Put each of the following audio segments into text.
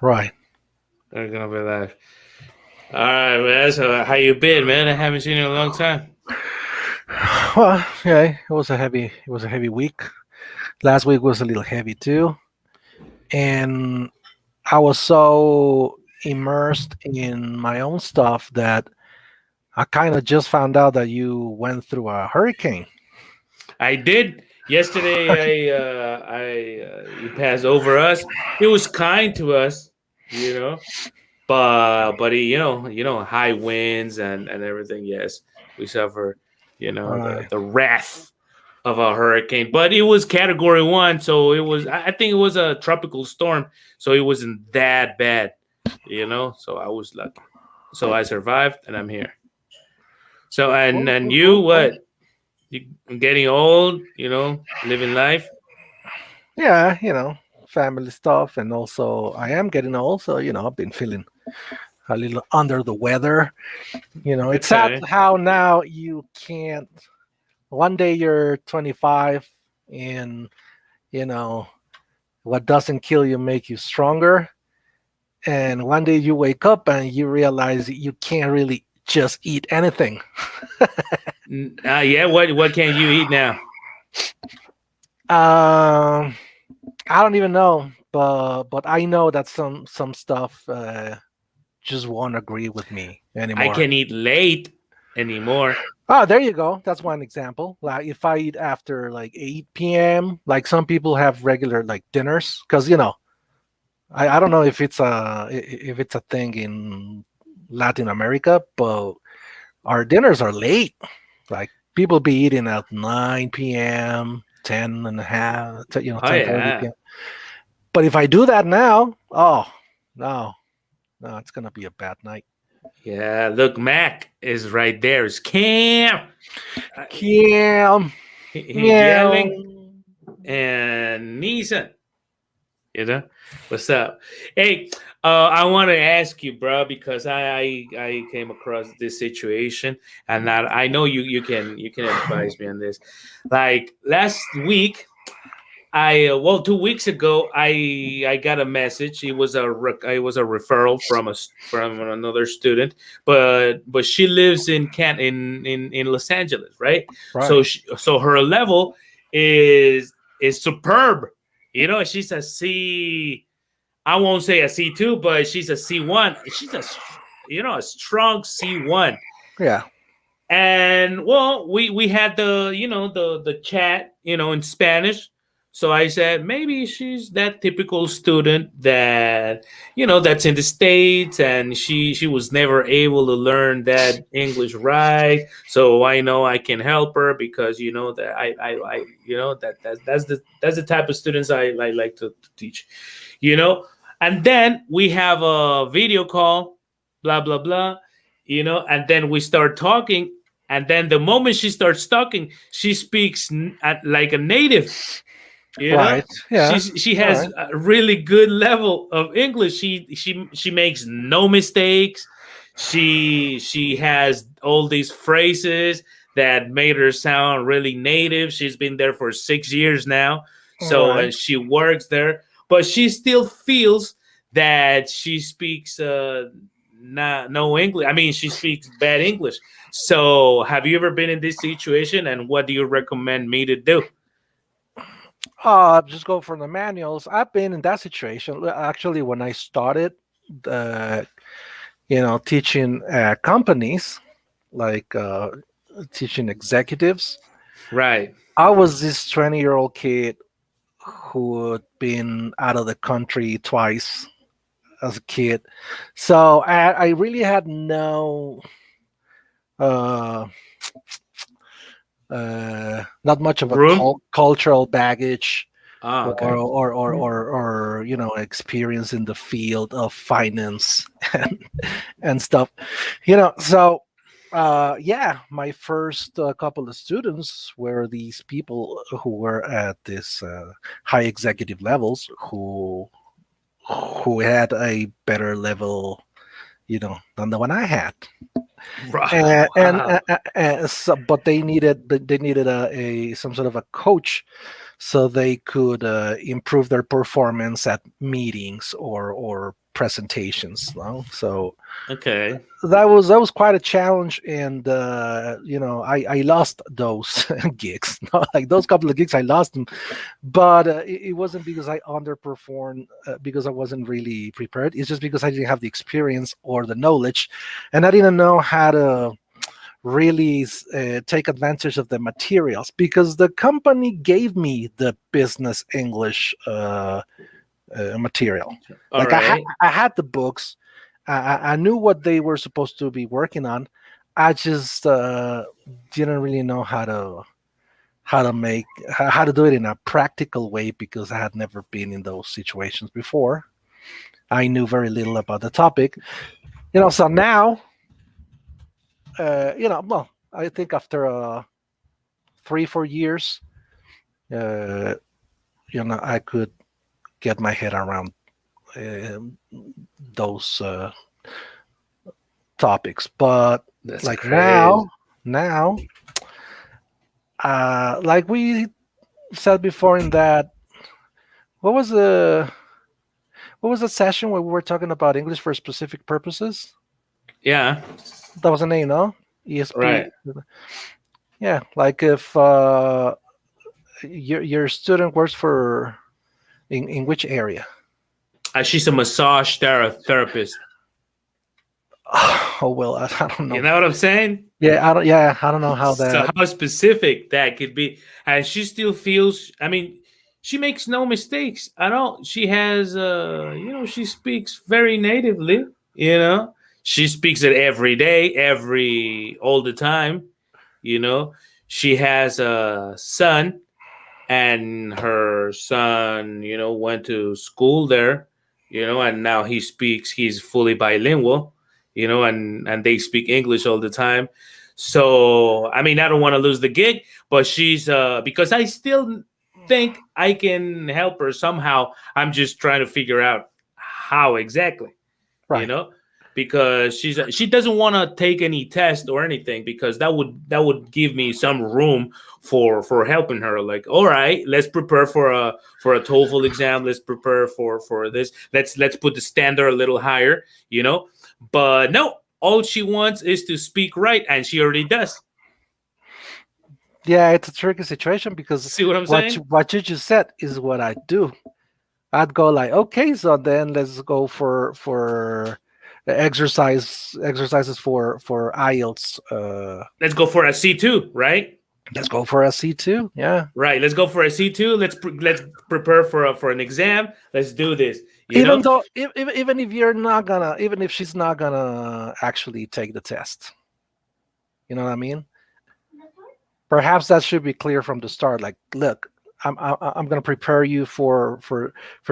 Right. They're gonna be live. All right, man. So how you been, man? I haven't seen you in a long time. Well, yeah, it was a heavy week. Last week was a little heavy too, and I was so immersed in my own stuff that I kind of just found out that you went through a hurricane. I did yesterday. You passed over us. He was kind to us, you know, but he, high winds and everything. Yes, we suffer, Right. the wrath of a hurricane, but it was category one, so it was. I think it was a tropical storm, so it wasn't that bad, So I was lucky. So I survived, and I'm here. So and Cool, and cool, you, cool, cool. what? You getting old, living life. Yeah, family stuff, and also I am getting old, so I've been feeling a little under the weather. It's sad Okay. how now you can't. One day you're 25, and you know what doesn't kill you make you stronger. And one day you wake up and you realize that you can't really just eat anything. Yeah. What can you eat now? Um, I don't even know, but I know that some stuff just won't agree with me I anymore. can eat late anymore. Oh, there you go. That's one example. Like if I eat after like 8 p.m., like some people have regular like dinners, because I don't know if it's a thing in Latin America, but our dinners are late. Like people be eating at 9 p.m., 10 and a half, Oh 10:30 yeah. p.m. But if I do that now, oh no, no, it's gonna be a bad night. Yeah. Look, Mac is right there. It's Cam. Yeah, He's yeah. yelling, and Nissan. You know what's up? Hey, I want to ask you, bro, because I came across this situation, and that I know you can advise me on this. Like last week, well 2 weeks ago, I got a message. It was a referral from another student, but she lives in Los Angeles, right? Right. So her level is superb. She's a C. I won't say a C2, but she's a C1. She's a strong C1. Yeah. And well, we had the chat, in Spanish. So I said maybe she's that typical student that's in the States, and she was never able to learn that English right. So I know I can help her, because that I that's the type of students I like to teach, you know. And then we have a video call, blah blah blah, and then we start talking, and then the moment she starts talking, she speaks like a native. you know Right. Yeah. she All has right. a really good level of English. She makes no mistakes. She has all these phrases that made her sound really native. She's been there for 6 years now, All so right. and she works there, but she still feels that she speaks not no English. I mean, she speaks bad English. So have you ever been in this situation, and what do you recommend me to do? Just go for the manuals. I've been in that situation. Actually, when I started, uh, teaching companies, like teaching executives, Right. I was this 20-year-old kid who had been out of the country twice as a kid. So I really had no, uh, not much of a Room. cultural baggage Ah, or okay. experience in the field of finance and stuff. So yeah, my first couple of students were these people who were at this high executive levels who had a better level, than the one I had. Wow. But they needed a some sort of a coach so they could improve their performance at meetings or presentations. No? So Okay. that was quite a challenge, and I lost those gigs. Like those couple of gigs, I lost them, but it wasn't because I underperformed, because I wasn't really prepared. It's just because I didn't have the experience or the knowledge, and I didn't know how to really take advantage of the materials, because the company gave me the business English material. All Like right. I had the books. I knew what they were supposed to be working on. I just didn't really know how to do it in a practical way, because I had never been in those situations before. I knew very little about the topic. So now, well, I think after 3-4 years, uh, I could get my head around um those topics. But That's like crazy. now, like we said before, in that, what was the what was the session where we were talking about English for specific purposes? Yeah. That was a name, no? ESP. Right. Yeah, like if your student works for, in which area? She's a massage therapist. Oh well, I don't You know. know what I'm saying? I don't know how So that. how specific that could be, and she still feels. I mean, she makes no mistakes at all. She has, she speaks very natively. She speaks it every day, all the time. You know, she has a son, and her son, went to school there. And now he speaks. He's fully bilingual. And they speak English all the time. So I mean, I don't want to lose the gig, but she's because I still think I can help her somehow. I'm just trying to figure out how exactly, you Right. know, because she doesn't want to take any test or anything, because that would give me some room for helping her. Like, all right, let's prepare for a TOEFL exam. Let's prepare for this. Let's put the standard a little higher, you know. But no, all she wants is to speak right, and she already does. Yeah, it's a tricky situation, because See what I'm saying? what you just said is what I do. I'd go like, okay, so then let's go for exercises for IELTS. Let's go for a C2, right? Let's go for a C2. Yeah. Right. Let's go for a C2. Let's prepare for an exam. Let's do this. You Even know. though, even if you're not gonna, even if she's not gonna actually take the test, you know what I mean? Perhaps that should be clear from the start. Like, look, I'm going to prepare you for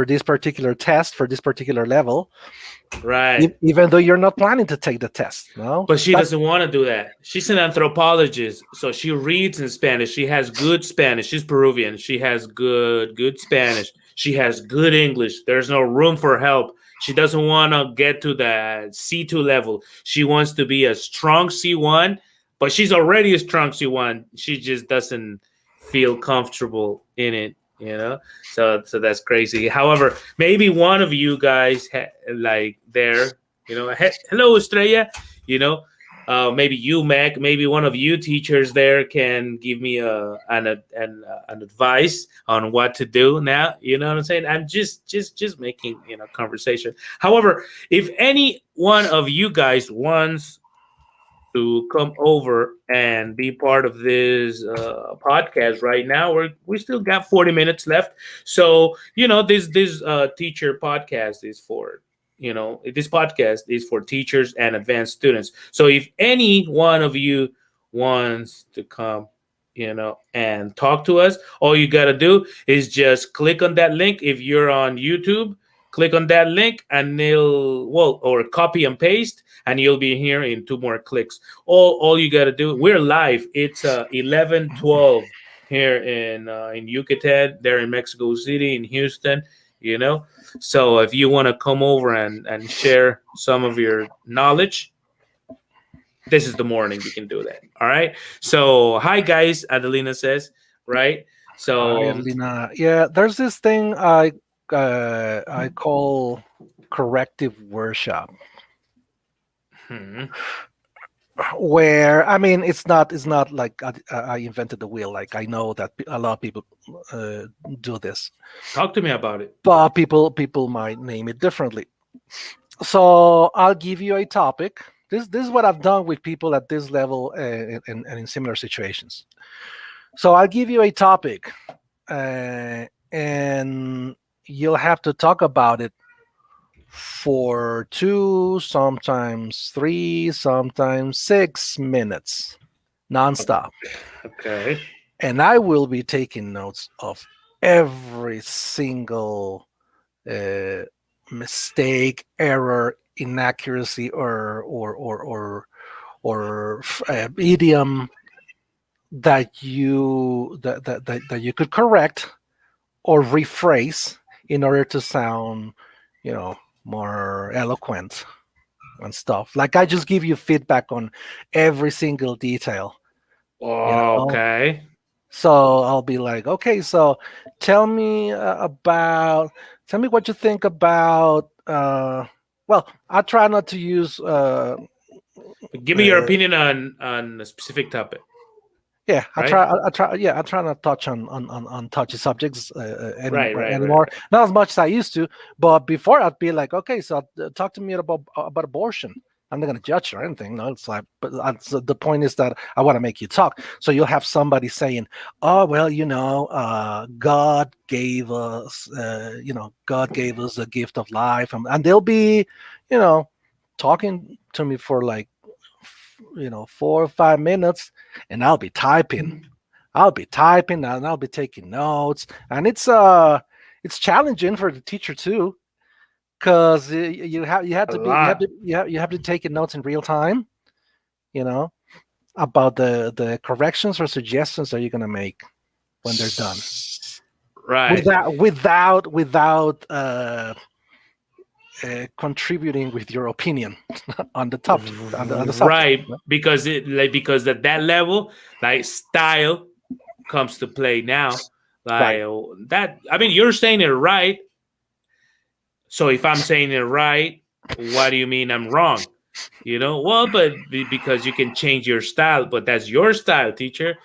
this particular test, for this particular level, Right. even though you're not planning to take the test. No, But she that doesn't want to do that. She's an anthropologist, so she reads in Spanish. She has good Spanish. She's Peruvian. She has good Spanish. She has good English. There's no room for help. She doesn't want to get to that C2 level. She wants to be a strong C1, but she's already a strong C1. She just doesn't feel comfortable in it, So that's crazy. However, maybe one of you guys like there, hello Estrella, you know, maybe you, Mac, maybe one of you teachers there can give me an advice on what to do now. You know what I'm saying? I'm just making conversation. However, if any one of you guys wants to come over and be part of this podcast right now, we still got 40 minutes left. So this teacher podcast is for this podcast is for teachers and advanced students. So if any one of you wants to come and talk to us, all you got to do is just click on that link. If you're on YouTube, click on that link and or copy and paste, and you'll be here in 2 more clicks. All you got to do, we're live. It's 11:12 here in Yucatan, there in Mexico City, in Houston, so if you want to come over and share some of your knowledge, this is the morning you can do that. All right. So hi guys, Adelina says, right? So, Lina. Yeah, there's this thing I call corrective workshop, hmm, where I mean it's not like I invented the wheel. Like I know that a lot of people uh, do this, talk to me about it. but people might name it differently. So I'll give you a topic. This is what I've done with people at this level and in similar situations. So I'll give you a topic, and you'll have to talk about it for 2, sometimes 3, sometimes 6 minutes, nonstop. Okay. And I will be taking notes of every single uh, mistake, error, inaccuracy, or idiom that you could correct or rephrase in order to sound, you know, more eloquent and stuff. Like I just give you feedback on every single detail, you know. Okay. So I'll be like, okay, so tell me tell me what you think about. Well, I try not to use. Give me your Uh, opinion on a specific topic, yeah, right? I try. Yeah, I try not to touch on touchy subjects Right, right, right, anymore. right. Not as much as I used to. But before, I'd be like, okay, so talk to me about abortion. I'm not going to judge you or anything. No, it's like, but so the point is that I want to make you talk. So you'll have somebody saying, "Oh, well, God gave us, God gave us the gift of life," and they'll be, you know, talking to me for like, 4 or 5 minutes, and I'll be typing and I'll be taking notes, and it's challenging for the teacher too, because you have A to be you have lot. to you have to take notes in real time, you know, about the corrections or suggestions that you're gonna make when they're done, Right. without contributing with your opinion on the topic, on the subject. Right. Because because at that level, like style comes to play now. Right. Like that. I mean, you're saying it right. So if I'm saying it right, what do you mean I'm wrong? Well, but because you can change your style, but that's your style, teacher,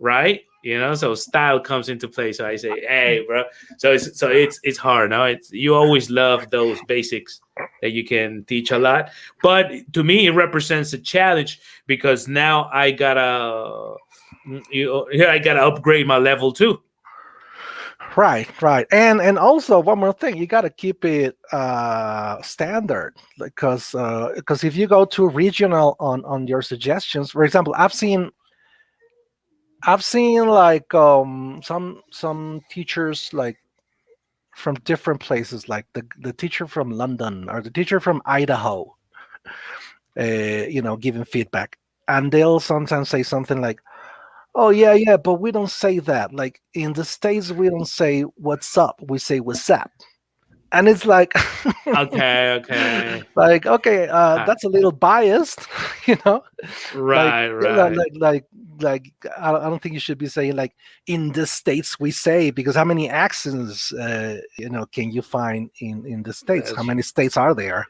right? So style comes into play. So I say, hey, bro. So it's hard. No, it's you always love those basics that you can teach a lot, but to me it represents a challenge because now I gotta upgrade my level too. Right. And also one more thing, you got to keep it standard, because if you go too regional on your suggestions, for example, I've seen like some teachers like from different places, like the teacher from London or the teacher from Idaho, giving feedback, and they'll sometimes say something like, "Oh yeah, but we don't say that. Like in the States, we don't say what's up. We say what's up." And it's like, Okay, okay. like, okay, Uh, that's a little biased, you know. Like, right, yeah, right. like I don't think you should be saying like in the States we say, because how many accents can you find in the States? How That's many states are there?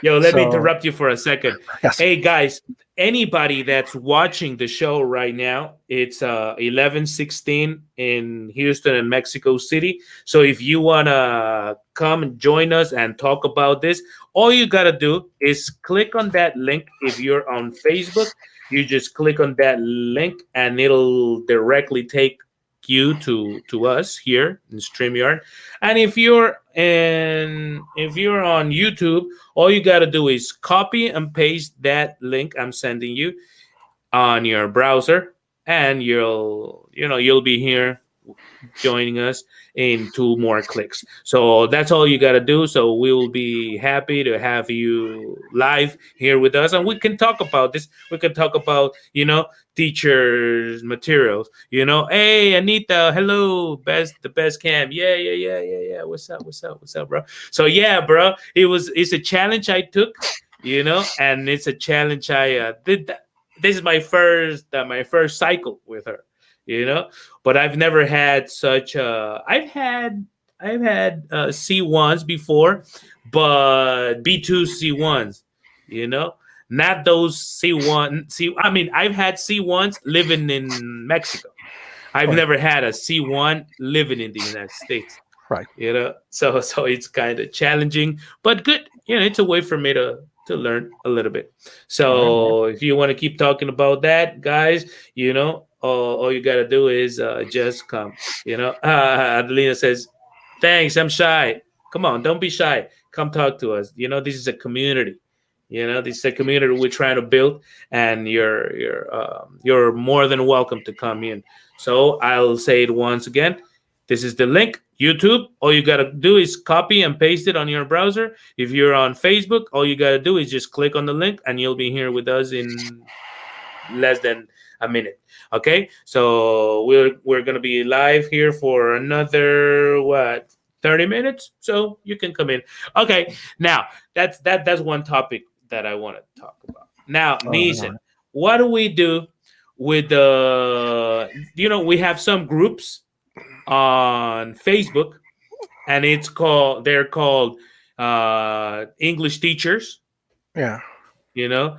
Yo, let me So interrupt you for a second. yes. Hey guys, anybody that's watching the show right now, it's 11:16 in Houston and Mexico City. So if you wanna come and join us and talk about this, all you gotta do is click on that link. If you're on Facebook, you just click on that link and it'll directly take you to us here in StreamYard. And if you're on YouTube, all you got to do is copy and paste that link I'm sending you on your browser, and you'll be here joining us in 2 more clicks. So that's all you got to do. So we will be happy to have you live here with us, and we can talk about this. We can talk about teachers materials. Hey Anita, hello, the best cam. Yeah. What's up, bro? So yeah, bro, it's a challenge I took, and it's a challenge I did. This is my first cycle with her. you know. But I've never had such a. I've had C1s before, but B2 C1s, you know, not those C1 C. I mean, I've had C1s living in Mexico. I've Right. never had a C1 living in the United States, Right. you know. So it's kind of challenging, but good. You know, it's a way for me to learn a little bit. All right. So if you want to keep talking about that, guys, you know, all you gotta do is just come. You know, Adelina says, "Thanks, I'm shy. Come on, don't be shy. Come talk to us. You know, this is a community. You know, this is a community we're trying to build, and you're more than welcome to come in. So I'll say it once again. This is the link, YouTube. All you got to do is copy and paste it on your browser. If you're on Facebook, all you got to do is just click on the link and you'll be here with us in less than a minute. Okay? So we're going to be live here for another 30 minutes, so you can come in. Okay. Now, that's one topic that I want to talk about. Now, All right. All Neeson, right. what do we do with the we have some groups on Facebook, and they're called English teachers. Yeah. You know,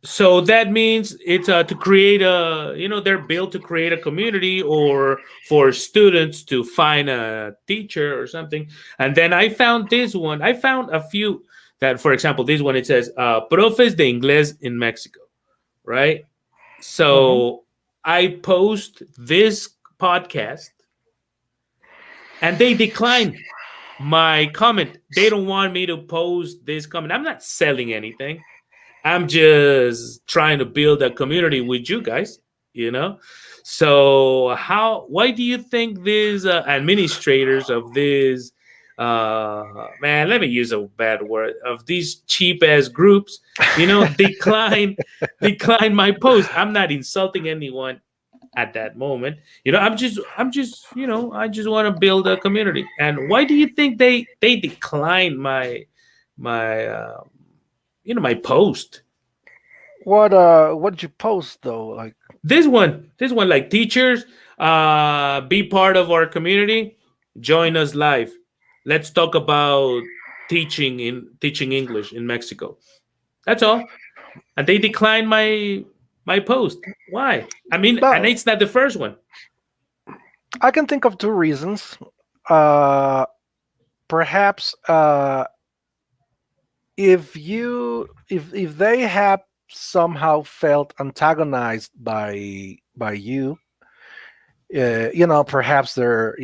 so that means it's to create a they're built to create a community or for students to find a teacher or something. And then I found this one. I found a few that, for example, this one, it says Profes de Inglés in Mexico, right? Mm-hmm. So I post this podcast and they decline my comment. They don't want me to post this comment. I'm not selling anything. I'm just trying to build a community with you guys, you know. So why do you think these administrators of this man, let me use a bad word, of these cheap ass groups, decline my post? I'm not insulting anyone at that moment. I just want to build a community. And why do you think they decline my my post? What did you post though? Like, This one, like, teachers, be part of our community, join us live. Let's talk about teaching English in Mexico. That's all. And they declined my post. Why? I mean, and well, it's not the first one. I can think of two reasons. Uh, Perhaps if they have somehow felt antagonized by you, perhaps they're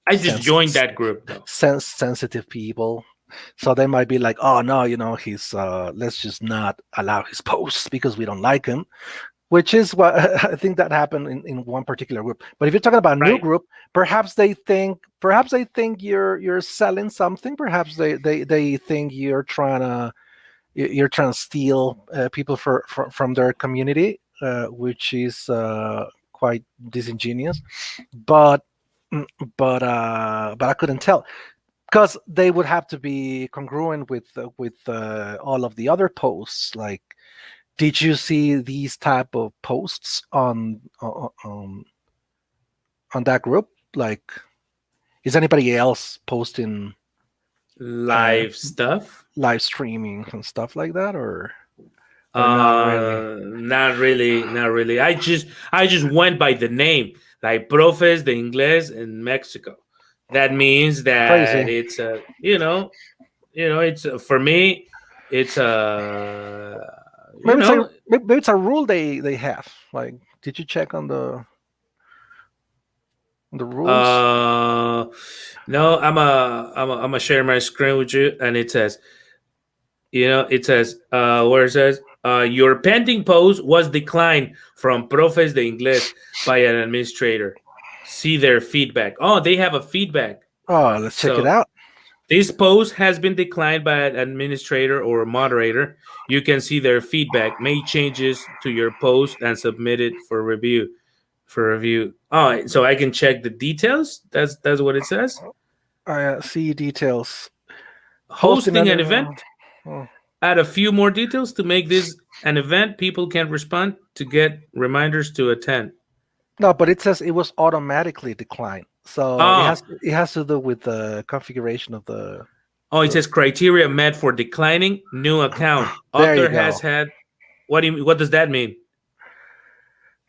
I just sens- joined that group though. sensitive people, so they might be like, oh no, he's let's just not allow his posts because we don't like him, which is what I think that happened in one particular group. But if you're talking about a new Right. group, perhaps they think you're selling something. Perhaps they think you're trying to steal people from their community, which is quite disingenuous. But but I couldn't tell because they would have to be congruent with all of the other posts. Like, did you see these type of posts on that group? Like, is anybody else posting uh, Live stuff. live streaming and stuff like that, or not really? Not really, not really. I just went by the name, like Profes de Inglés in Mexico. That means that Crazy. it's it's for me, it's Maybe it's a rule they have. Like, did you check on the rules? no, I'm a share my screen with you, and it says, where it says, your pending post was declined from Profes de Inglés by an administrator. See their feedback. Oh, they have a feedback. Oh, let's check it So out. this post has been declined by an administrator or a moderator. You can see their feedback, make changes to your post, and submit it for review. Oh, so I can check the details. That's what it says. I see details. Hosting Hosting an event. oh, Add a few more details to make this an event people can respond to get reminders to attend. No, but it says it was automatically declined. So Oh, it has to do with the configuration of the. oh, it says criteria met for declining new account. There you Author has go. had. What do you? What does that mean?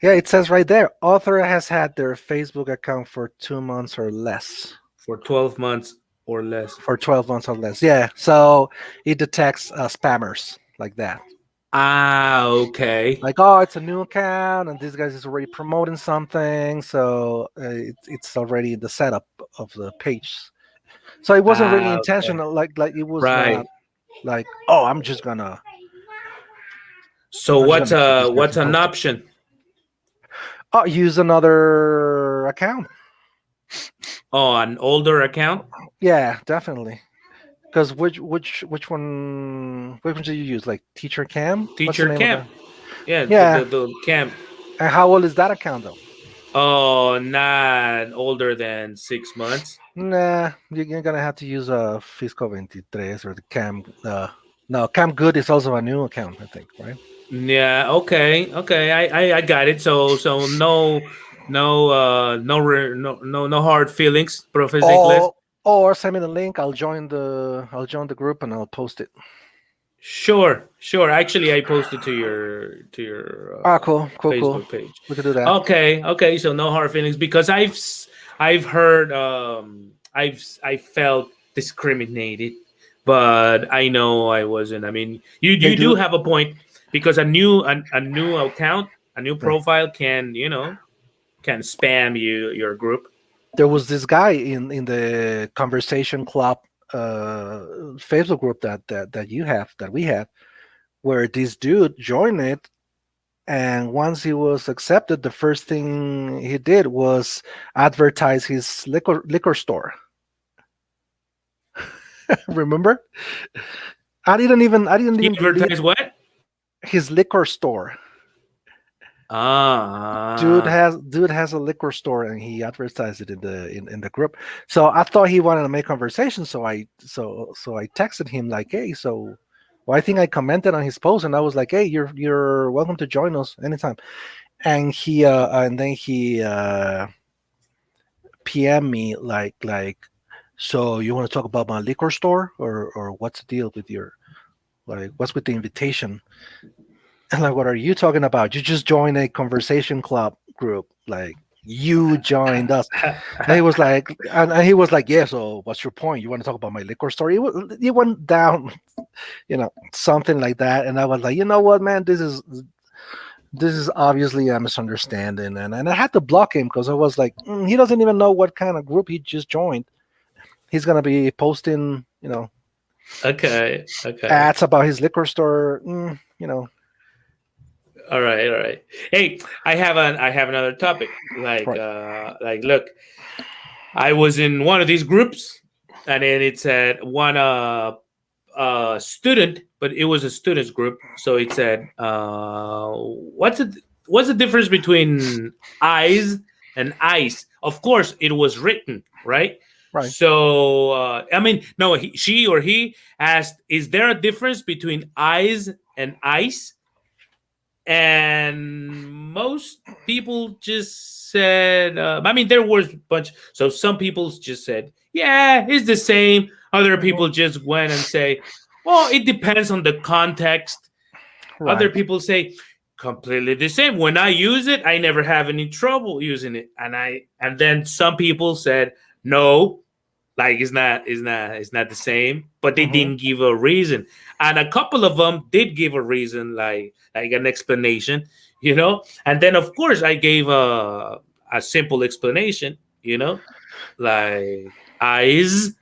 Yeah, it says right there. Author has had their Facebook account for 2 months or less. For 12 months or less. For 12 months or less. Yeah. So it detects spammers like that. Ah, okay. Like, oh, it's a new account, and this guy is already promoting something, so it's already the setup of the page. So it wasn't really Ah, okay. intentional. Like it was Right. not like, oh, So I'm just gonna keep this what's person an posted. option? Oh, use another account. Oh, an older account? Yeah, definitely. Because which one do you use? Like Teacher Cam? What's the Teacher name of camp. that? Yeah, Yeah. the camp. And how old is that account though? Oh, not older than 6 months. Nah, you're gonna have to use Fisco 23 or the Cam. No, Cam Good is also a new account, I think, right? Yeah, okay. Okay. I got it. So no hard feelings, Professor Ingles. Or send me the link. I'll join the group and I'll post it. Sure, sure. Actually, I posted to your Ah, cool. Facebook page. We could do that. Okay, okay. So no hard feelings because I've heard I felt discriminated, but I know I wasn't. I mean, They you do do. have a point because a new account, a new Yeah. profile can can spam your group. There was this guy in the conversation club Facebook group that you have that we have, where this dude joined it, and once he was accepted, the first thing he did was advertise his liquor store. Remember? I didn't You even believe advertise what? his liquor store. Ah, Dude has a liquor store, and he advertised it in the group. So I thought he wanted to make conversation. So I texted him like, hey, so well, I think I commented on his post, and I was like, hey, you're welcome to join us anytime. And then he PM me like, so you want to talk about my liquor store, or what's the deal with your, like, what's with the invitation? And like, what are you talking about? You just joined a conversation club group. Like, you joined us. And he was like, yeah. So what's your point? You want to talk about my liquor store? It went down, something like that. And I was like, you know what, man, this is obviously a misunderstanding. And I had to block him because I was like, he doesn't even know what kind of group he just joined. He's gonna be posting, okay, okay. ads about his liquor store. All right, all right. Hey, I have another topic. Right. Like look, I was in one of these groups, and then it said one student, but it was a students group. So it said, what's the difference between eyes and ice? Of course, it was written, right? Right. So I mean, no, she or he asked, "Is there a difference between eyes and ice?" And most people just said, I mean, there was a bunch. So some people just said, yeah, it's the same. Other people just went and say, well, it depends on the context. Right. Other people say completely the same. When I use it, I never have any trouble using it. And then some people said, no, like it's not the same, but they didn't give a reason. And a couple of them did give a reason, like an explanation, and then of course I gave a simple explanation, like eyes,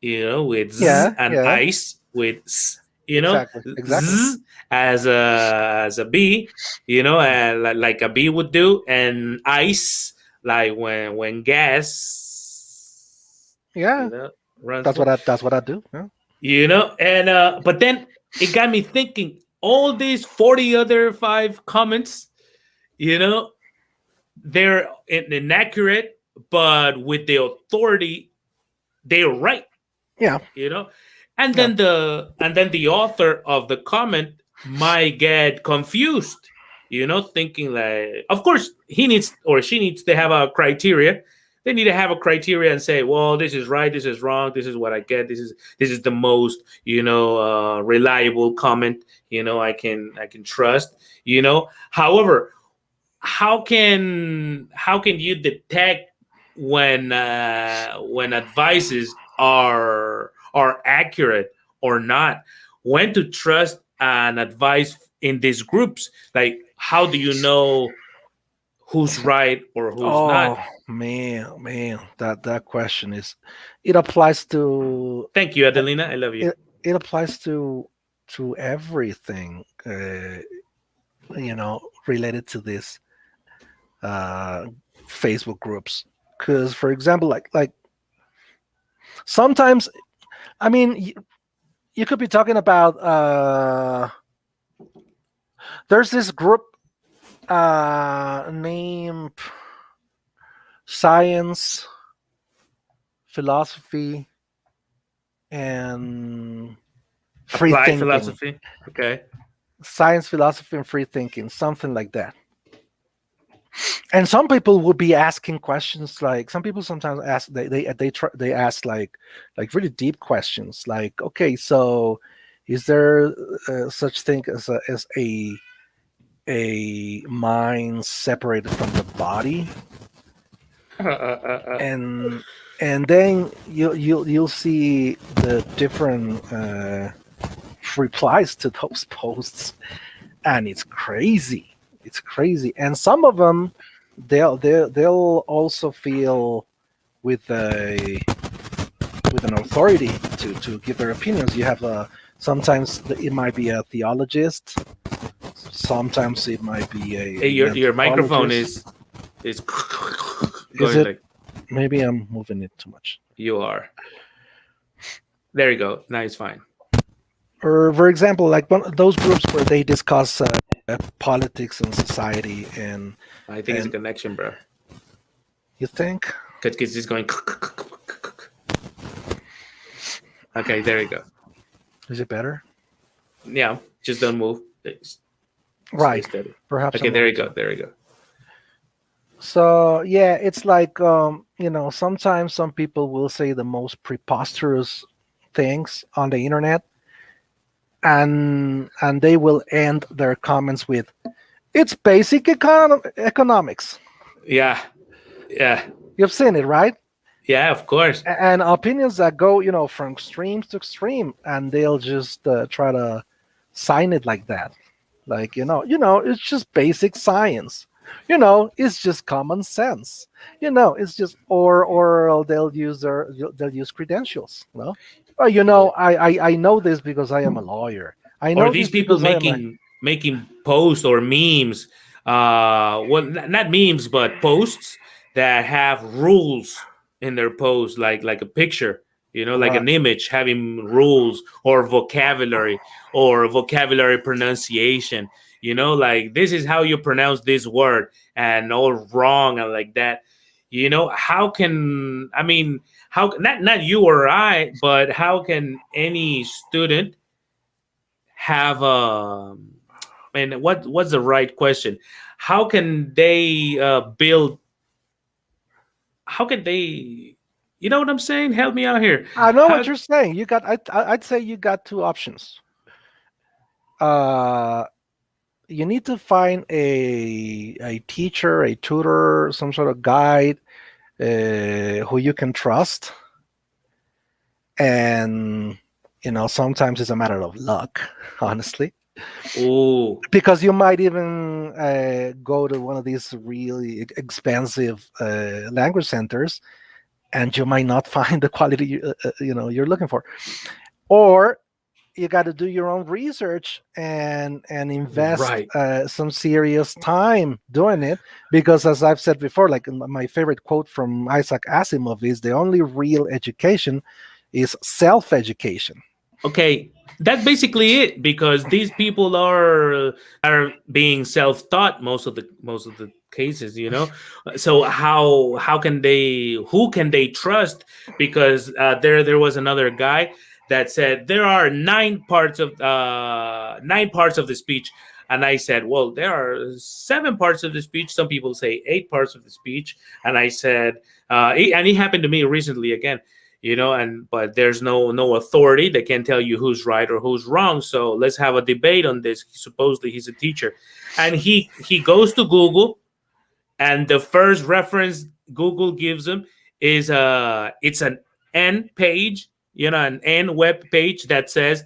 with z, Yeah. and Yeah. ice with s, Exactly. z as a b, and like a b would do, and ice like when gas, Yeah. runs through, That's what I do. Yeah. and but then it got me thinking, all these 40 other 5 comments, they're inaccurate, but with the authority, they're right. Yeah. And Yeah. then the author of the comment might get confused, thinking like, of course, he needs or she needs to have a criteria. They need to have a criteria and say, well, this is right, this is wrong, this is what I get, this is the most, reliable comment, I can trust. However, how can you detect when advices are accurate or not? When to trust an advice in these groups? Like, how do you know who's right or who's not? Oh man, that question is, it applies to Thank you, Adelina. I love you. it applies to everything, related to this uh, Facebook groups. Because, for example, like sometimes, I mean, you could be talking about. There's this group named Science, Philosophy, and Free Applied Thinking. philosophy. Okay. Science, Philosophy, and Free Thinking, something like that. And some people would be asking questions, like some people sometimes ask, they ask like really deep questions, like, okay, so is there such thing as a mind separated from the body? and and then you'll see the different replies to those posts, and it's crazy. And some of them, they'll also feel with a with an authority to give their opinions. You have sometimes it might be a theologist, sometimes it might be Hey, your microphone anthropologist. is Is going it? like Maybe I'm moving it too much. you are. There you go. Now it's fine. Or, for example, like those groups where they discuss politics and society, and I think it's a and connection, bro. you think, Because it's going. Okay, there you go. is it better? Yeah, just don't move. Stay Right. steady. Perhaps. Okay, I'm there you moving go. There you go. So yeah, it's like, sometimes some people will say the most preposterous things on the internet, and they will end their comments with, "It's basic economics." Yeah, yeah, You've seen it, right? yeah. Of course. And opinions that go, from extreme to extreme, and they'll just try to sign it like that, like, it's just basic science. It's just common sense. It's just, or they'll use credentials. Well, I know this because I am a lawyer. I Or know these this people because I am a. making posts or memes. Well, not memes, but posts that have rules in their post, like a picture. Like Right. an image having rules or vocabulary pronunciation. Like, this is how you pronounce this word, and all wrong and like that. How can, I mean, how, not you or I, but how can any student have and what's the right question? How can they build? How can they? You know what I'm saying? Help me out here. I know what How? you're saying. I'd say you got two options. Uh, you need to find a teacher, a tutor, some sort of guide, who you can trust. And sometimes it's a matter of luck, honestly, Oh, because you might even go to one of these really expensive language centers, and you might not find the quality you're looking for. Or you got to do your own research and invest right. some serious time doing it, because, as I've said before, like, my favorite quote from Isaac Asimov is, the only real education is self-education. Okay, that's basically it, because these people are being self-taught most of the cases. So how can they, who can they trust? Because there was another guy that said there are nine parts of the speech. And I said, well, there are 7 parts of the speech. Some people say 8 parts of the speech. And I said, and it happened to me recently again, and but there's no authority that can tell you who's right or who's wrong. So let's have a debate on this. Supposedly he's a teacher, and he goes to Google, and the first reference Google gives him is it's an N page, an N web page that says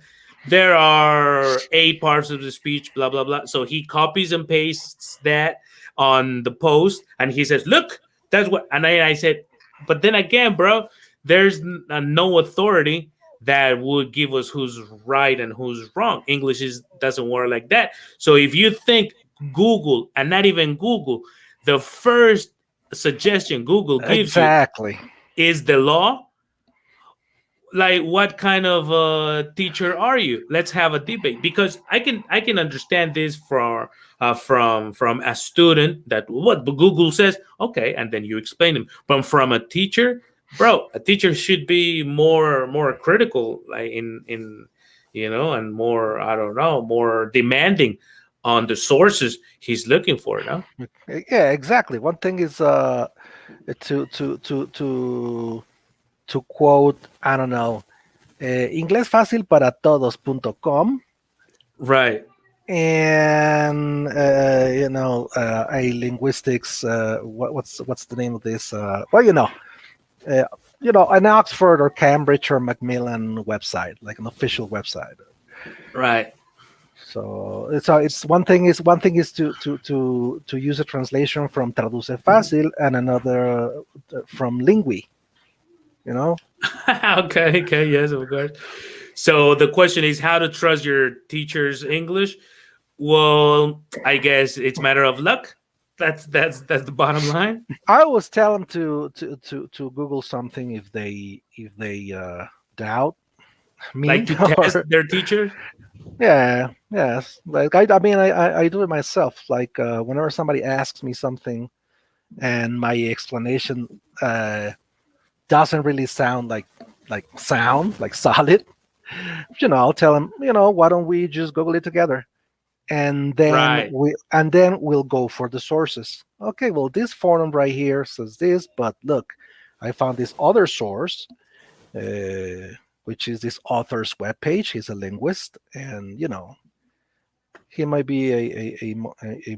there are 8 parts of the speech, blah blah blah. So he copies and pastes that on the post, and he says, "Look, that's what." And I said, "But then again, bro, there's no authority that would give us who's right and who's wrong. Doesn't work like that. So if you think Google, and not even Google, the first suggestion Google gives you Exactly. is the law, like what kind of teacher are you? Let's have a debate, because I can understand this from a student, that what Google says, okay, and then you explain them. But from a teacher, bro, a teacher should be more critical, like in and more, I don't know, more demanding on the sources he's looking for. No. Yeah, exactly. One thing is to to to to to quote, I don't know, inglesfacilparatodos.com, Right. and a linguistics, what's the name of this, uh, an Oxford or Cambridge or Macmillan website, like an official website. Right. So it's one thing is to use a translation from Traduce Fácil, and another from Lingui. Okay, yes, of course. So the question is how to trust your teacher's English. Well, I guess it's matter of luck. That's the bottom line. I always tell them to Google something if they doubt Like me. to test Or their teacher. yeah, yes. Like I mean, I do it myself. Like whenever somebody asks me something and my explanation doesn't really sound like solid, I'll tell them, why don't we just Google it together, and then Right. we'll go for the sources. Okay, well, this forum right here says this, but look, I found this other source, which is this author's webpage. He's a linguist, and he might be a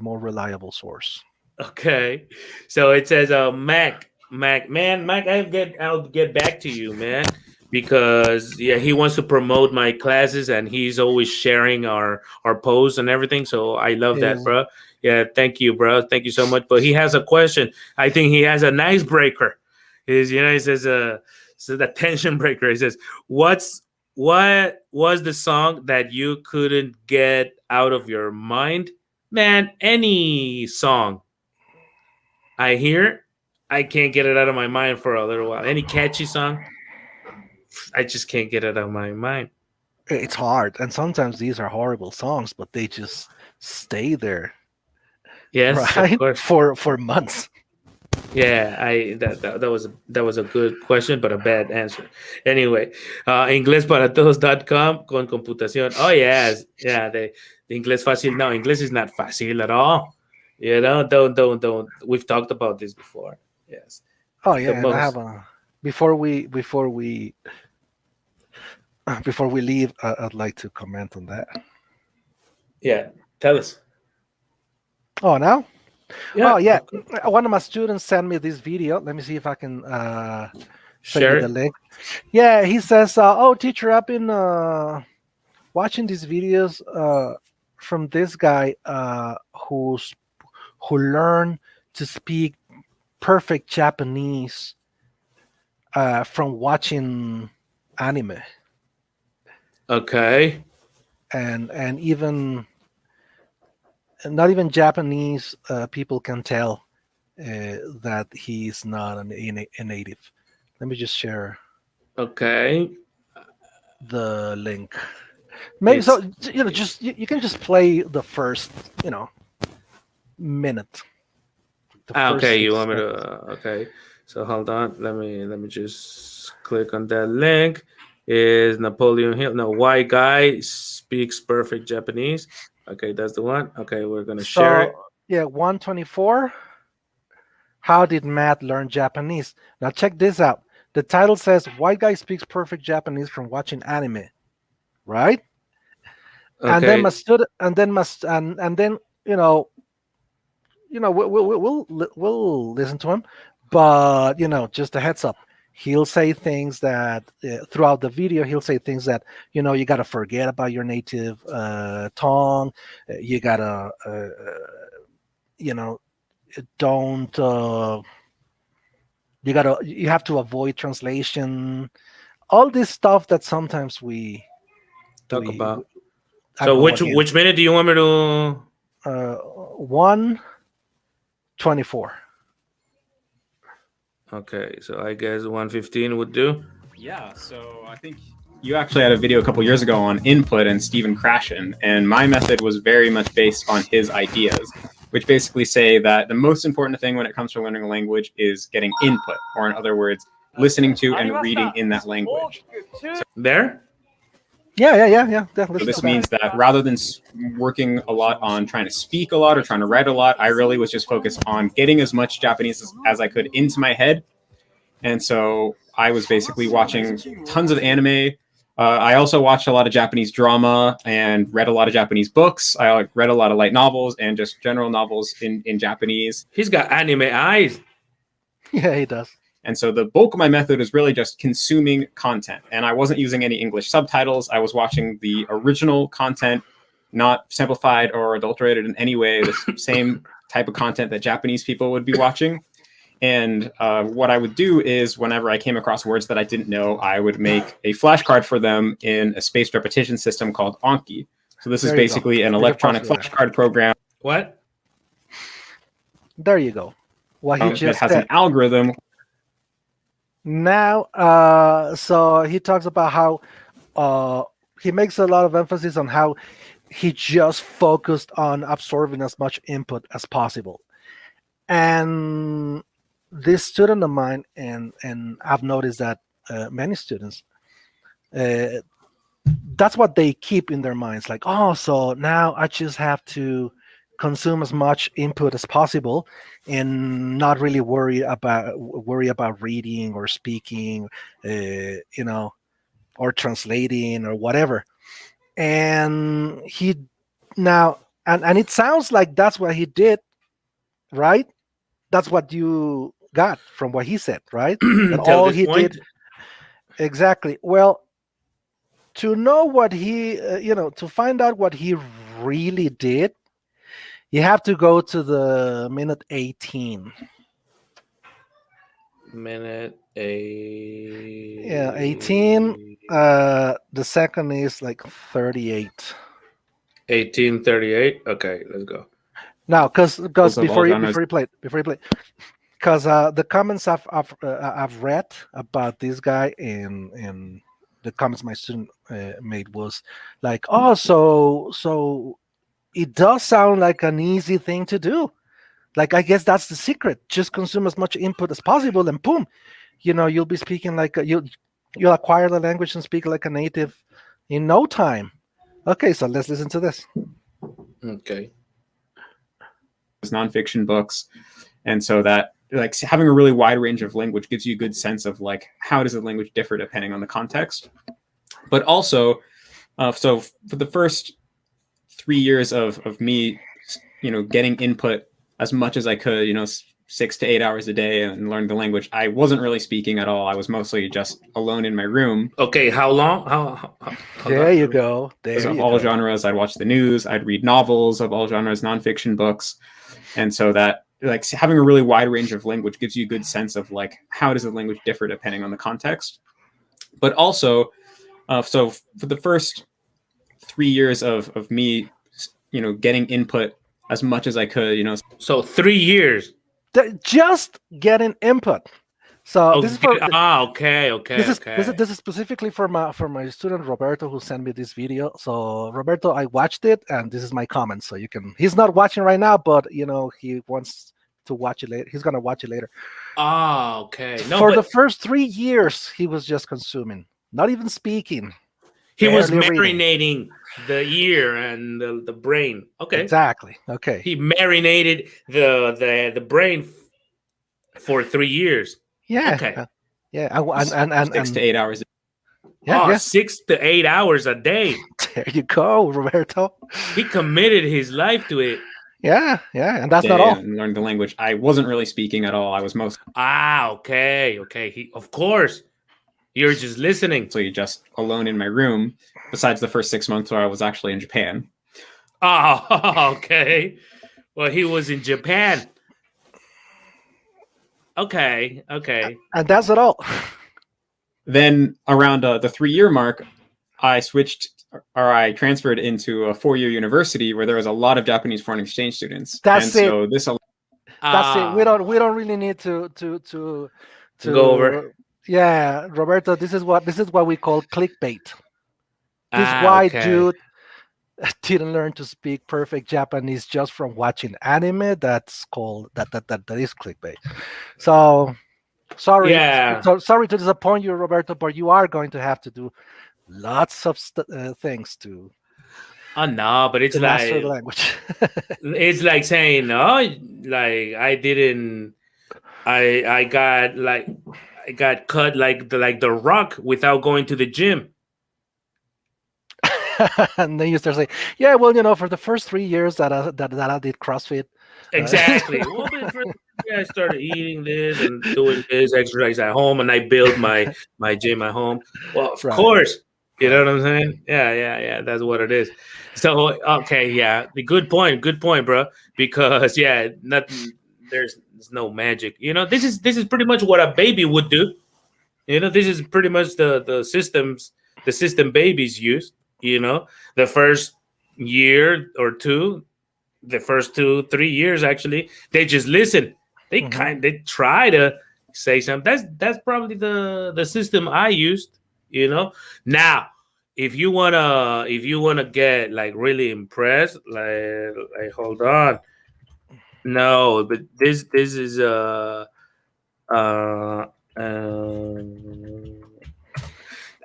more reliable source. Okay. So it says Mac, I'll get back to you, man. Because yeah, he wants to promote my classes, and he's always sharing our posts and everything. So I love that, Is bro. Yeah, thank you, bro. Thank you so much. But he has a question. I think he has an icebreaker. He says the tension breaker. He says, what was the song that you couldn't get out of your mind? Man, any song I hear, I can't get it out of my mind for a little while. Any catchy song, I just can't get it out of my mind. it's hard, and sometimes these are horrible songs, but they just stay there, Yes, of right, course. for months. Yeah, that was a good question, but a bad answer. Anyway, inglesparatodos.com con computación. Oh yes, yeah, the inglés fácil. No, English is not fácil at all. Don't. We've talked about this before. Yes, Oh the yeah, and I have most. a before we leave, I'd like to comment on that. Yeah, tell us. Oh, now? Oh Yeah, yeah, of course. one of my students sent me this video. Let me see if I can send you Share the it. link. Yeah, he says, "Oh, teacher, I've been watching these videos from this guy who learned to speak perfect Japanese from watching anime, Okay. and even not even Japanese people can tell that he's not a native." Let me just share Okay. the link. Maybe It's so, just you can just play the first, minute, the first okay. You six want me to? seconds. Okay. So hold on. Let me just click on that link. Is Napoleon Hill? No, white guy speaks perfect Japanese. Okay, that's the one. Okay, we're gonna share it. So yeah, 124. How did Matt learn Japanese? Now check this out. The title says white guy speaks perfect Japanese from watching anime, right? And then Okay, my student, and then and then we'll listen to him, but just a heads up. He'll say things that throughout the video, he'll say things that you got to forget about your native tongue. You gotta you know don't you have to avoid translation, all this stuff that sometimes talk we about. I So go again. which minute do you want me to? 124. Okay, so I guess 115 would do. Yeah, so I think you actually had a video a couple years ago on input and Stephen Krashen, and my method was very much based on his ideas, which basically say that the most important thing when it comes to learning a language is getting input, or in other words, listening to and reading in that language. There. Yeah. So this means that rather than working a lot on trying to speak a lot or trying to write a lot, I really was just focused on getting as much Japanese as I could into my head. And so I was basically watching tons of anime. I also watched a lot of Japanese drama and read a lot of Japanese books. I read a lot of light novels and just general novels in Japanese. He's got anime eyes. Yeah, he does. And so the bulk of my method is really just consuming content. And I wasn't using any English subtitles. I was watching the original content, not simplified or adulterated in any way, the same type of content that Japanese people would be watching. And what I would do is whenever I came across words that I didn't know, I would make a flashcard for them in a spaced repetition system called Anki. So this is basically an electronic flashcard program. What? There you go. What he just has said. An algorithm. Now, so he talks about how he makes a lot of emphasis on how he just focused on absorbing as much input as possible. And this student of mine, and I've noticed that many students, that's what they keep in their minds. Like, oh, so now I just have to consume as much input as possible and not really worry about reading or speaking, or translating or whatever. And he now, and it sounds like that's what he did, right? That's what you got from what he said, right? That all he did. Exactly. Well, to know what he, to find out what he really did, you have to go to the minute 18. Minute 8. Yeah, 18. The second is like 38. 1838. Okay, let's go. Now, because before you play, because the comments I've read about this guy and the comments my student made was like, oh, so it does sound like an easy thing to do. Like, I guess that's the secret. Just consume as much input as possible, and boom, you'll be speaking like you'll acquire the language and speak like a native in no time. Okay, so let's listen to this. Okay. Nonfiction books, and so that like having a really wide range of language gives you a good sense of like how does the language differ depending on the context. But also, so for the first 3 years of me, getting input as much as I could, 6 to 8 hours a day and learn the language, I wasn't really speaking at all. I was mostly just alone in my room. Okay, how long? How there you go. Of all genres, I'd watch the news, I'd read novels of all genres, nonfiction books. And so that like having a really wide range of language gives you a good sense of like how does the language differ depending on the context. But also, so for the first 3 years of me, getting input as much as I could, So 3 years. Just getting input. So this is for okay. This is specifically for my student Roberto, who sent me this video. So Roberto, I watched it, and this is my comment. So you can. He's not watching right now, but he wants to watch it later. He's gonna watch it later. Okay. No, for the first 3 years, he was just consuming, not even speaking. He was marinating. the ear and the brain. Okay. Exactly. Okay. He marinated the brain for 3 years. Yeah. Okay. Yeah. And 6 to 8 hours. yeah, yeah. 6 to 8 hours a day. There you go, Roberto. He committed his life to it. Yeah, yeah. And that's Day not all. and learned the language. I wasn't really speaking at all. I was Okay. He, of course, you're just listening. mostly just alone in my room, besides the first 6 months where I was actually in Japan. Oh, okay. Well, he was in Japan. Okay. And that's not all. Then around the 3-year mark, I transferred into a 4-year university where there was a lot of Japanese foreign exchange students. That's and it. so this That's it. We don't really need to go over. Yeah, Roberto, this is what we call clickbait. This white dude didn't learn to speak perfect Japanese just from watching anime. That's called that is clickbait. So sorry, sorry to disappoint you, Roberto, but you are going to have to do lots of things to. Oh no, but it's master like the language. it's like saying no, like I got cut like the Rock without going to the gym. And then you start saying, yeah, well, for the first 3 years that I did CrossFit. Exactly. Well, I started eating this and doing this exercise at home, and I built my gym at home. Well, of course, you know what I'm saying? Yeah. That's what it is. So, okay, yeah, the good point, bro. Because nothing. There's no magic. This is pretty much what a baby would do. This is pretty much the system babies use. The first year or two, the first 2-3 years, actually, they just listen. They they try to say something. That's probably the system I used. Now, if you wanna get like really impressed, like hold on. No, but this is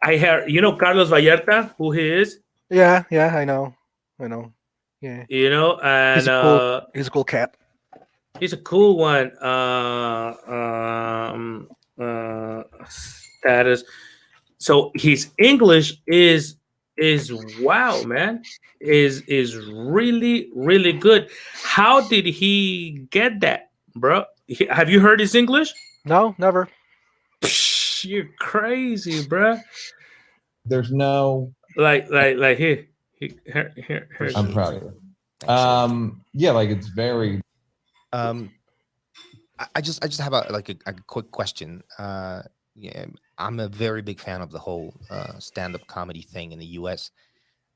I heard Carlos Vallarta, who he is. Yeah, I know. Yeah. And he's a cool cat. He's a cool one. Status. So his English is wow, man. Is really, really good. How did he get that, bro? Have you heard his English? No, never. Psh, you're crazy, bro. There's no like here. I'm proud of you. Yeah, like it's very. I just have a quick question. Yeah, I'm a very big fan of the whole stand-up comedy thing in the U.S.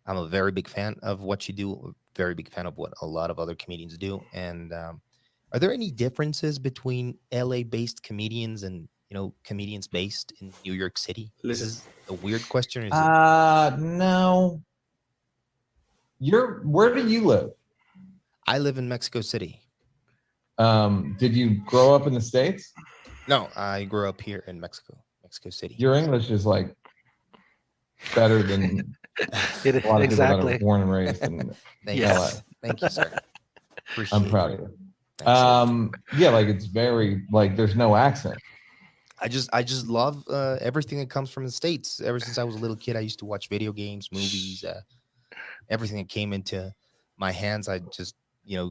I'm a very big fan of what you do. A very big fan of what a lot of other comedians do. And are there any differences between LA-based comedians and comedians based in New York City? This is a weird question. Or is no. Where do you live? I live in Mexico City. Did you grow up in the States? No, I grew up here in Mexico City. Your English is like better than a lot of people that are born and raised in LA. Thank you, sir. I'm proud of you. Yeah, like it's very like there's no accent. I just love everything that comes from the States. Ever since I was a little kid, I used to watch video games, movies, everything that came into my hands. I just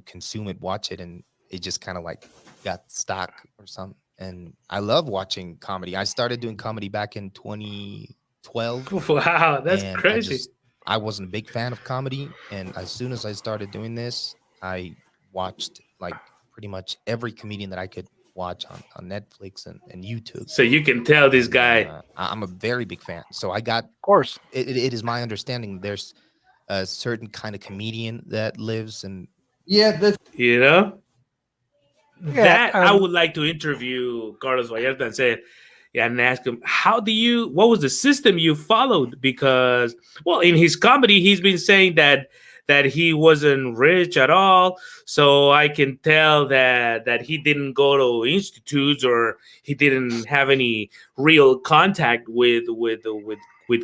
consume it, watch it, and it just kind of like got stuck or something. And I love watching comedy. I started doing comedy back in 2012. Wow, that's crazy. I wasn't a big fan of comedy, and as soon as I started doing this, I watched like pretty much every comedian that I could watch on Netflix and YouTube. So you can tell this guy. I'm a very big fan. So I got, of course, it is my understanding there's a certain kind of comedian that lives and I would like to interview Carlos Vallarta and say, and ask him, what was the system you followed? Because, well, in his comedy, he's been saying that he wasn't rich at all. So I can tell that he didn't go to institutes or he didn't have any real contact with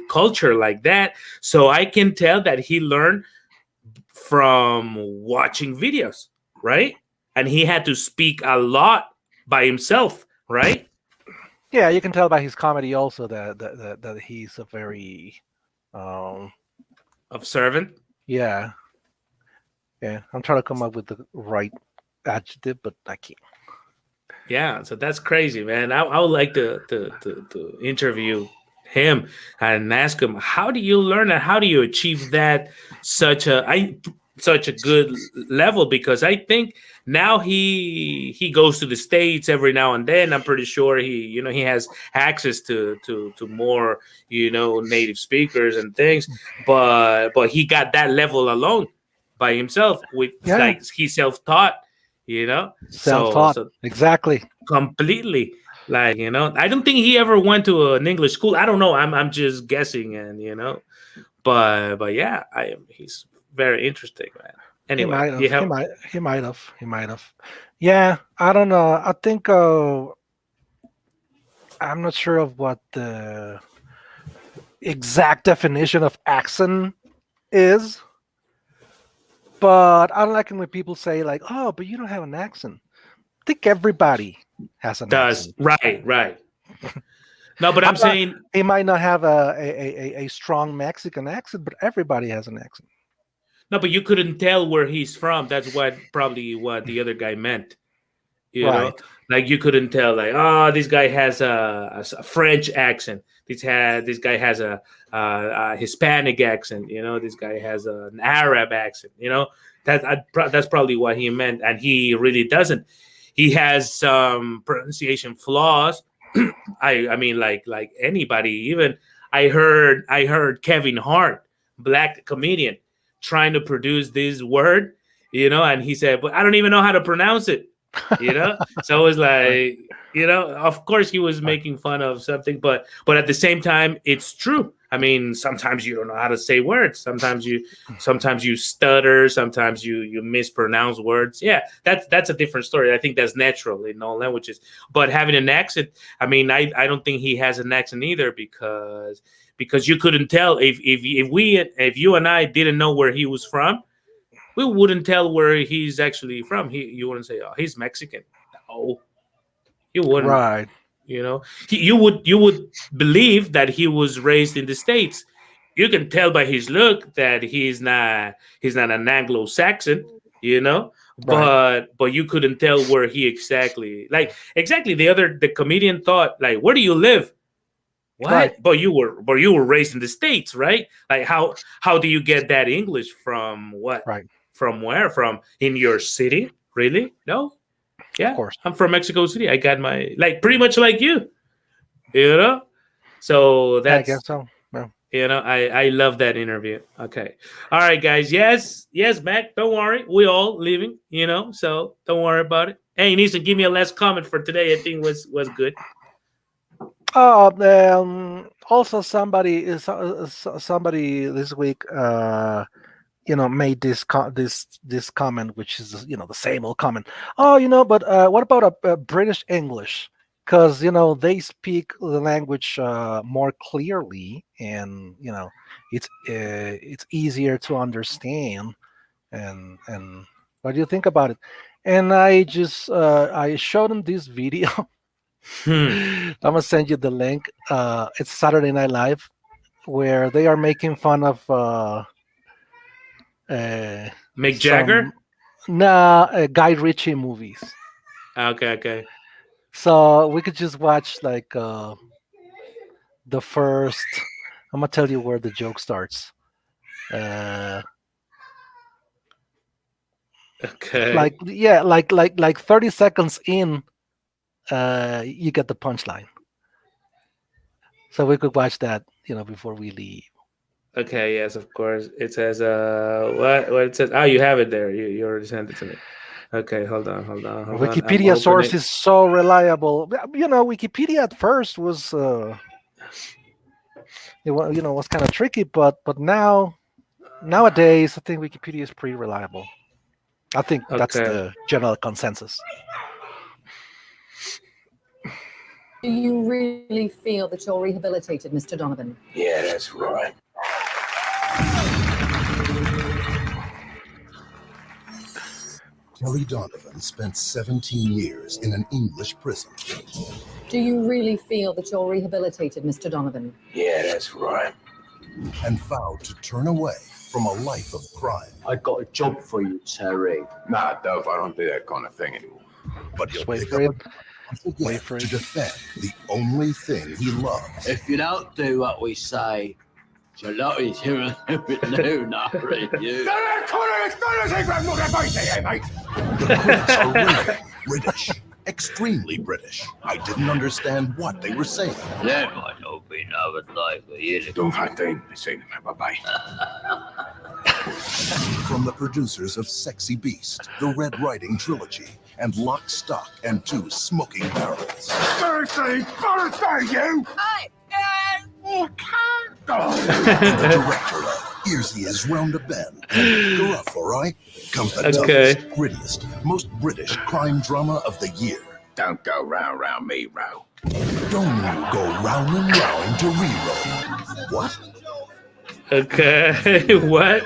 culture like that. So I can tell that he learned from watching videos, right? And he had to speak a lot by himself, right? Yeah, you can tell by his comedy also that he's a very Observant. yeah. I'm trying to come up with the right adjective, but I can't. Yeah, so that's crazy, man. I would like to interview him and ask him, how do you learn and how do you achieve that such a good level? Because I think now he goes to the States every now and then. I'm pretty sure he has access to more native speakers and things, but he got that level alone by himself with like he's self-taught, Self-taught. so Exactly. completely, like, I don't think he ever went to an English school. I don't know, I'm just guessing, and but yeah, he's very interesting, man. Anyway, he might have. Yeah, I don't know. I think I'm not sure of what the exact definition of accent is, but I don't like it when people say like, "Oh, but you don't have an accent." I think everybody has an accent. Right. No, but I'm saying he might not have a strong Mexican accent, but everybody has an accent. No, but you couldn't tell where he's from. That's probably what the other guy meant. You know, like you couldn't tell, like, oh, this guy has a French accent. This guy has a Hispanic accent. This guy has an Arab accent. That's probably what he meant, and he really doesn't. He has some pronunciation flaws. I mean, like anybody. Even I heard Kevin Hart, black comedian, trying to produce this word, and he said, but I don't even know how to pronounce it. So it was like, of course he was making fun of something, but at the same time, it's true. I mean, sometimes you don't know how to say words. Sometimes you stutter. Sometimes you mispronounce words. Yeah, that's a different story. I think that's natural in all languages. But having an accent, I mean, I don't think he has an accent either, because you couldn't tell if you and I didn't know where he was from. We wouldn't tell where he's actually from. You wouldn't say, "Oh, he's Mexican." No, you wouldn't. Right. You would believe that he was raised in the States. You can tell by his look that he's not an Anglo-Saxon. Right. But you couldn't tell where he exactly. The comedian thought, like, where do you live? What? Right. But you were raised in the States, right? Like, how do you get that English from what? Right. From where? From in your city? Really? No. Yeah. Of course. I'm from Mexico City. I got my, like, pretty much like you. So that's. I guess so. Yeah. I love that interview. Okay. All right, guys. Yes, Mac. Don't worry. We all leaving. So don't worry about it. Hey, Nisa, give me a last comment for today. I think was good. Also, somebody this week, made this comment, which is the same old comment. Oh, but what about a British English? Because they speak the language more clearly, and it's easier to understand. And what do you think about it? And I just I showed him this video. I'm gonna send you the link. It's Saturday Night Live, where they are making fun of Mick Jagger. Guy Ritchie movies. Okay. So we could just watch like the first. I'm gonna tell you where the joke starts. Okay. Like 30 seconds in. You get the punchline. So we could watch that, before we leave. Okay, yes, of course. It says what it says. Oh, you have it there. You already sent it to me. Okay, hold on. Wikipedia source is so reliable. Wikipedia at first was was kind of tricky, but nowadays I think Wikipedia is pretty reliable. I think that's the general consensus. Do you really feel that you're rehabilitated, Mr. Donovan? Yeah, that's right. Terry Donovan spent 17 years in an English prison. Do you really feel that you're rehabilitated, Mr. Donovan? Yeah, that's right. And vowed to turn away from a life of crime. I got a job for you, Terry. Nah, Dove, I don't do that kind of thing anymore. But he'll Wait pick for up it. again to defend the only thing he loves. If you don't do what we say, Charlotte's here and no, not you. The critics are raving British, extremely British. I didn't understand what they were saying. That might not be nothing like you. Don't have to say them, bye-bye. From the producers of Sexy Beast, the Red Riding Trilogy, and Lock, Stock, and Two Smoking Barrels. Birthday, you! The director of Here's He Is Round a Bend and Gruff, all right? Comes the toughest, grittiest, most British crime drama of the year. Don't go round me, Ro. Don't you go round and round to re-roll. What? Okay, what?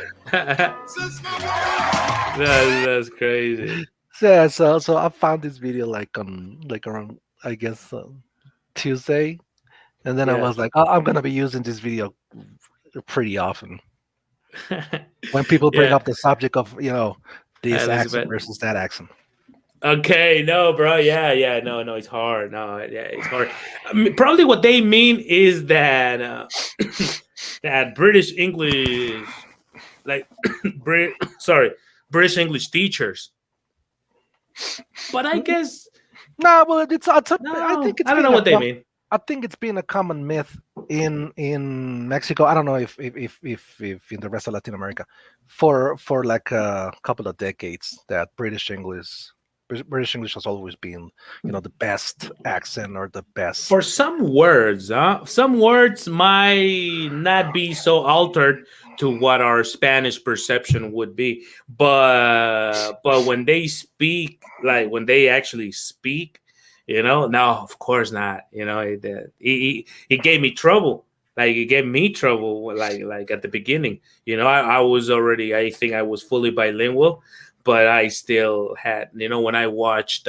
That's crazy. Yeah, so I found this video like around I guess Tuesday, and then I was like, oh, I'm gonna be using this video pretty often when people bring up the subject of this accent versus that accent. Okay, no, bro, yeah, no, it's hard. No, yeah, it's hard. I mean, probably what they mean is that that British English, like British English teachers. But I guess no. Well, I think it's. I don't know what they mean. I think it's been a common myth in Mexico. I don't know if in the rest of Latin America for like a couple of decades that British English has always been, the best accent or the best. For some words might not be so altered to what our Spanish perception would be, but when they speak, like when they actually speak, no, of course not. He gave me trouble. Like it gave me trouble. Like at the beginning, I was already. I think I was fully bilingual, but I still had. When I watched.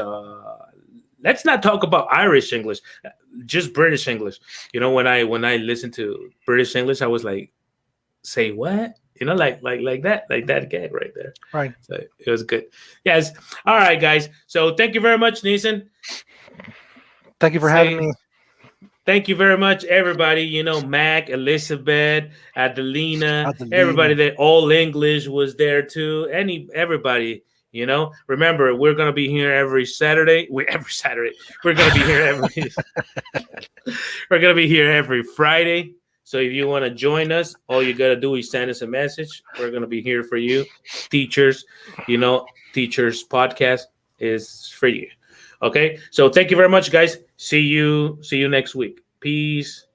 Let's not talk about Irish English, just British English. When I listened to British English, I was like, "Say what?" Like that gag right there. Right. So it was good. Yes. All right, guys. So thank you very much, Neeson. Thank you for having me. Thank you very much, everybody. Mac, Elizabeth, Adelina, everybody that all English was there too. Everybody. Remember, we're gonna be here every Saturday. We're gonna be here we're gonna be here every Friday. So if you want to join us, all you gotta do is send us a message. We're gonna be here for you, teachers. Teachers podcast is for you. Okay. So thank you very much, guys. See you next week. Peace.